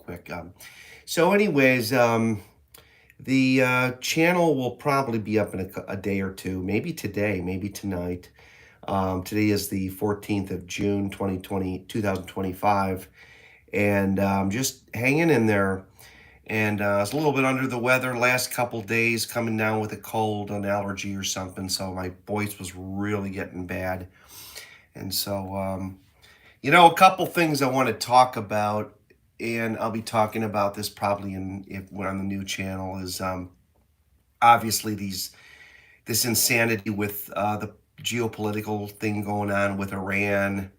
quick. So, anyways, the channel will probably be up in a day or two, maybe today, maybe tonight. Today is the 14th of June, 2025, and just hanging in there. And I was a little bit under the weather last couple days, coming down with a cold, an allergy or something. So my voice was really getting bad. And so, a couple things I want to talk about, and I'll be talking about this probably if we're on the new channel, is obviously this insanity with the geopolitical thing going on with Iran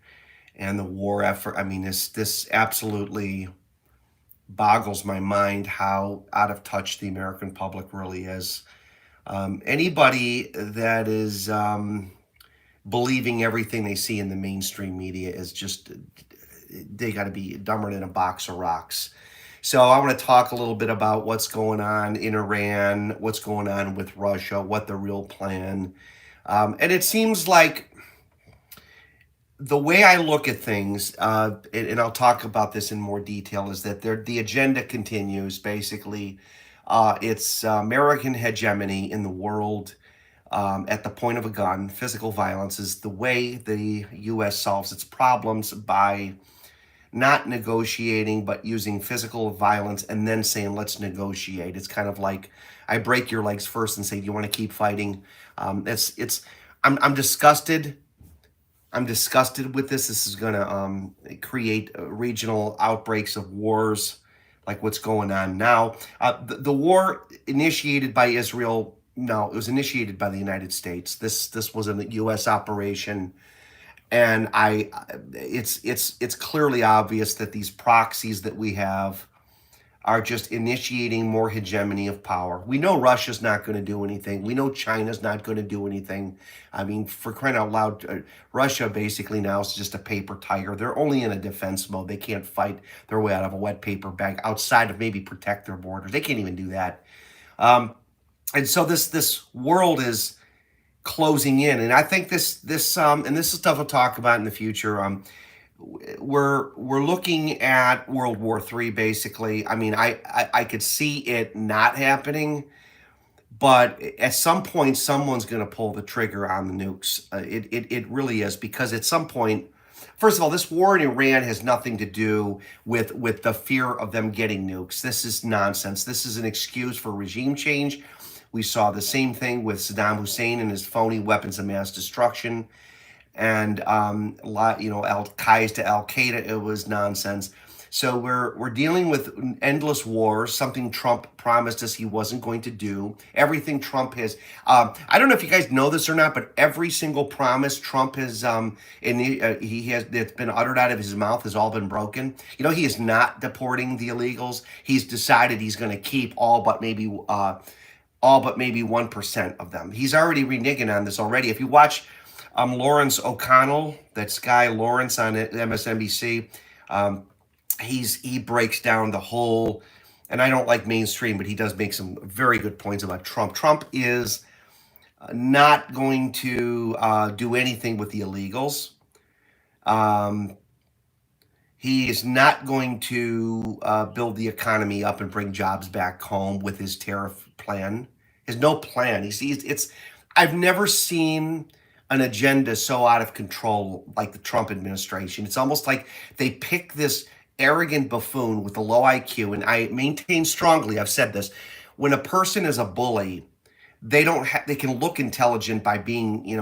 and the war effort. I mean, this absolutely boggles my mind how out of touch the American public really is. Anybody that is believing everything they see in the mainstream media is just, they got to be dumber than a box of rocks. So I want to talk a little bit about what's going on in Iran, what's going on with Russia, what the real plan. And it seems like the way I look at things, and I'll talk about this in more detail, is that the agenda continues. Basically, it's American hegemony in the world at the point of a gun. Physical violence is the way the U.S. solves its problems, by not negotiating, but using physical violence and then saying, let's negotiate. It's kind of like, I break your legs first and say, do you want to keep fighting? I'm disgusted. I'm disgusted with this. This is going to create regional outbreaks of wars like what's going on now. The war initiated by Israel, no, it was initiated by the United States. This was a U.S. operation. And it's clearly obvious that these proxies that we have are just initiating more hegemony of power. We know Russia's not going to do anything. We know China's not going to do anything. I mean, for crying out loud, Russia basically now is just a paper tiger. They're only in a defense mode. They can't fight their way out of a wet paper bag outside of maybe protect their borders. They can't even do that. And so this world is closing in, and I think this and this is stuff we'll talk about in the future. We're looking at World War III, basically. I mean, I could see it not happening, but at some point, someone's going to pull the trigger on the nukes. It really is, because at some point, first of all, this war in Iran has nothing to do with the fear of them getting nukes. This is nonsense. This is an excuse for regime change. We saw the same thing with Saddam Hussein and his phony weapons of mass destruction, and ties to Al Qaeda. It was nonsense. So we're dealing with endless wars. Something Trump promised us he wasn't going to do. Everything Trump has. I don't know if you guys know this or not, but every single promise Trump has that's been uttered out of his mouth has all been broken. You know, he is not deporting the illegals. He's decided he's going to keep all but maybe 1% of them. He's already reneging on this already. If you watch Lawrence O'Connell, that's guy Lawrence on MSNBC, he breaks down the whole, and I don't like mainstream, but he does make some very good points about Trump. Trump is not going to do anything with the illegals. He is not going to build the economy up and bring jobs back home with his tariff plan. There's no plan. I've never seen an agenda so out of control like the Trump administration. It's almost like they pick this arrogant buffoon with a low IQ, and I maintain strongly, I've said this, when a person is a bully, they can look intelligent by being, he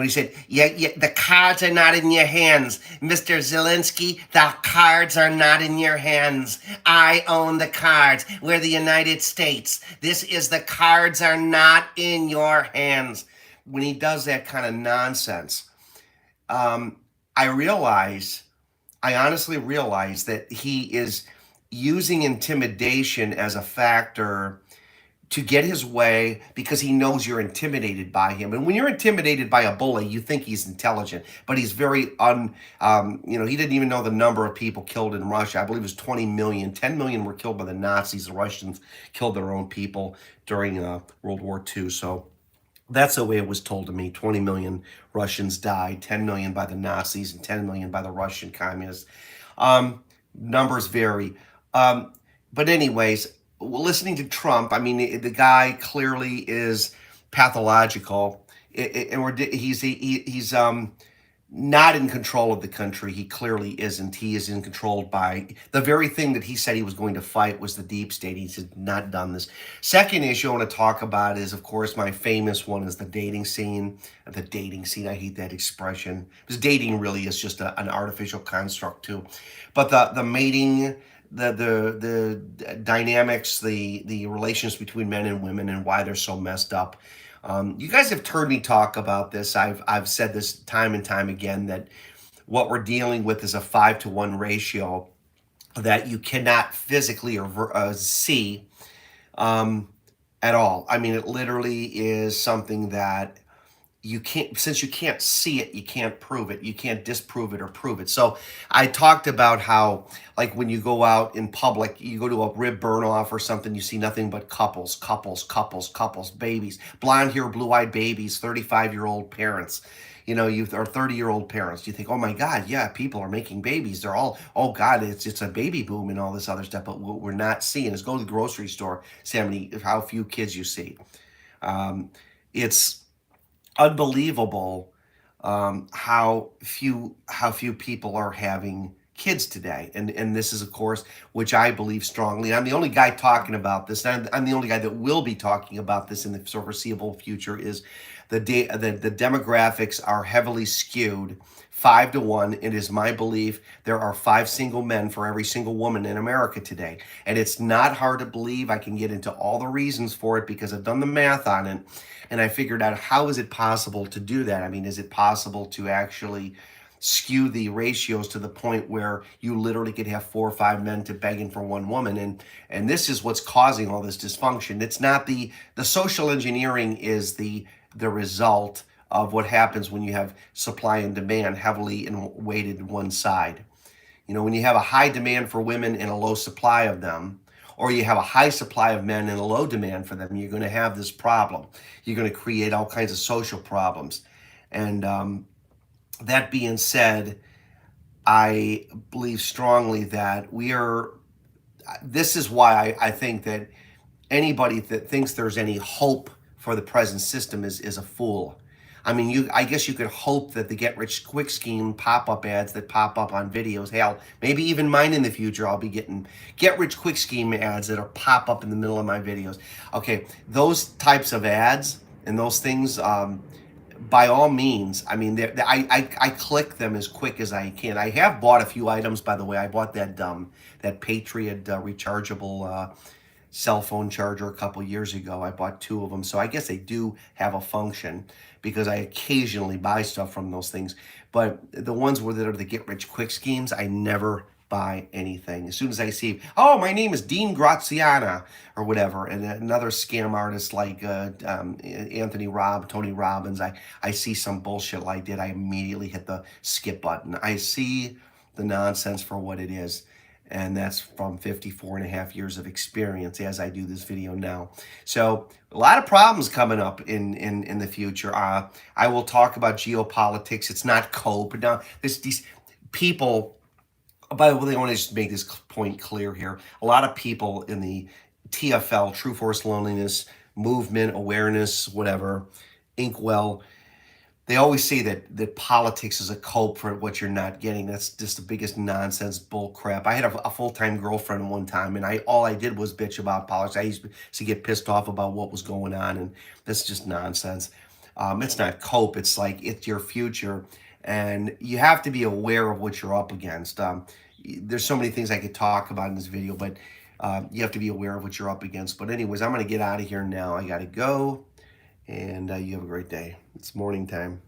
said, yeah, the cards are not in your hands, Mr. Zelensky, the cards are not in your hands. I own the cards. We're the United States. The cards are not in your hands. When he does that kind of nonsense, I honestly realize that he is using intimidation as a factor to get his way, because he knows you're intimidated by him. And when you're intimidated by a bully, you think he's intelligent, but he's very he didn't even know the number of people killed in Russia. I believe it was 20 million. 10 million were killed by the Nazis. The Russians killed their own people during World War II. So that's the way it was told to me. 20 million Russians died, 10 million by the Nazis and 10 million by the Russian communists. Numbers vary. Um, but anyways, listening to Trump, I mean, the guy clearly is pathological, and he's not in control of the country. He clearly isn't. He is in control by the very thing that he said he was going to fight was the deep state. He's not done this. Second issue I want to talk about is, of course, my famous one is the dating scene. The dating scene. I hate that expression because dating really is just an artificial construct too. But the mating, the dynamics, the relations between men and women, and why they're so messed up. You guys have heard me talk about this. I've said this time and time again that what we're dealing with is a 5-to-1 ratio that you cannot physically or see um, at all. I mean, it literally is something that you can't, since you can't see it, you can't prove it, you can't disprove it or prove it. So I talked about how, like, when you go out in public, you go to a rib burn off or something, you see nothing but couples, couples, couples, couples, babies, blonde hair, blue-eyed babies, 35-year-old parents, you know, you or 30-year-old parents. You think, oh my God, yeah, people are making babies, they're all, oh God, it's a baby boom and all this other stuff. But what we're not seeing is, go to the grocery store, see how few kids you see. It's unbelievable, how few people are having kids today. And this is, of course, which I believe strongly. I'm the only guy talking about this. And I'm the only guy that will be talking about this in the foreseeable future. Is the demographics are heavily skewed 5-to-1. It is my belief there are 5 single men for every single woman in America today. And it's not hard to believe. I can get into all the reasons for it because I've done the math on it. And I figured out, how is it possible to do that? I mean, is it possible to actually skew the ratios to the point where you literally could have 4 or 5 men to begging for one woman? And this is what's causing all this dysfunction. It's not the social engineering is the result of what happens when you have supply and demand heavily weighted one side. You know, when you have a high demand for women and a low supply of them, or you have a high supply of men and a low demand for them, you're going to have this problem. You're going to create all kinds of social problems. And that being said, I believe strongly that this is why I think that anybody that thinks there's any hope for the present system is a fool. I mean, I guess you could hope that the get rich quick scheme pop-up ads that pop up on videos, hell, maybe even mine in the future, I'll be getting get rich quick scheme ads that'll pop up in the middle of my videos. Okay, those types of ads and those things, by all means, I mean, I click them as quick as I can. I have bought a few items, by the way. I bought that Patriot rechargeable cell phone charger a couple years ago. I bought 2 of them, so I guess they do have a function because I occasionally buy stuff from those things. But the ones that are the get rich quick schemes, I never buy anything. As soon as I see, oh, my name is Dean Graziana or whatever, and another scam artist like Tony Robbins, I see some bullshit like that, I immediately hit the skip button. I see the nonsense for what it is. And that's from 54 and a half years of experience as I do this video now. So a lot of problems coming up in the future. I will talk about geopolitics. It's not cope. Now, these people, by the way, I want to just make this point clear here. A lot of people in the TFL, True Force Loneliness, movement, awareness, whatever, Inkwell, they always say that politics is a cope for what you're not getting. That's just the biggest nonsense bull crap. I had a full-time girlfriend one time, and all I did was bitch about politics. I used to get pissed off about what was going on, and that's just nonsense. It's not cope. It's like, it's your future, and you have to be aware of what you're up against. There's so many things I could talk about in this video, but you have to be aware of what you're up against. But anyways, I'm going to get out of here now. I got to go. And you have a great day. It's morning time.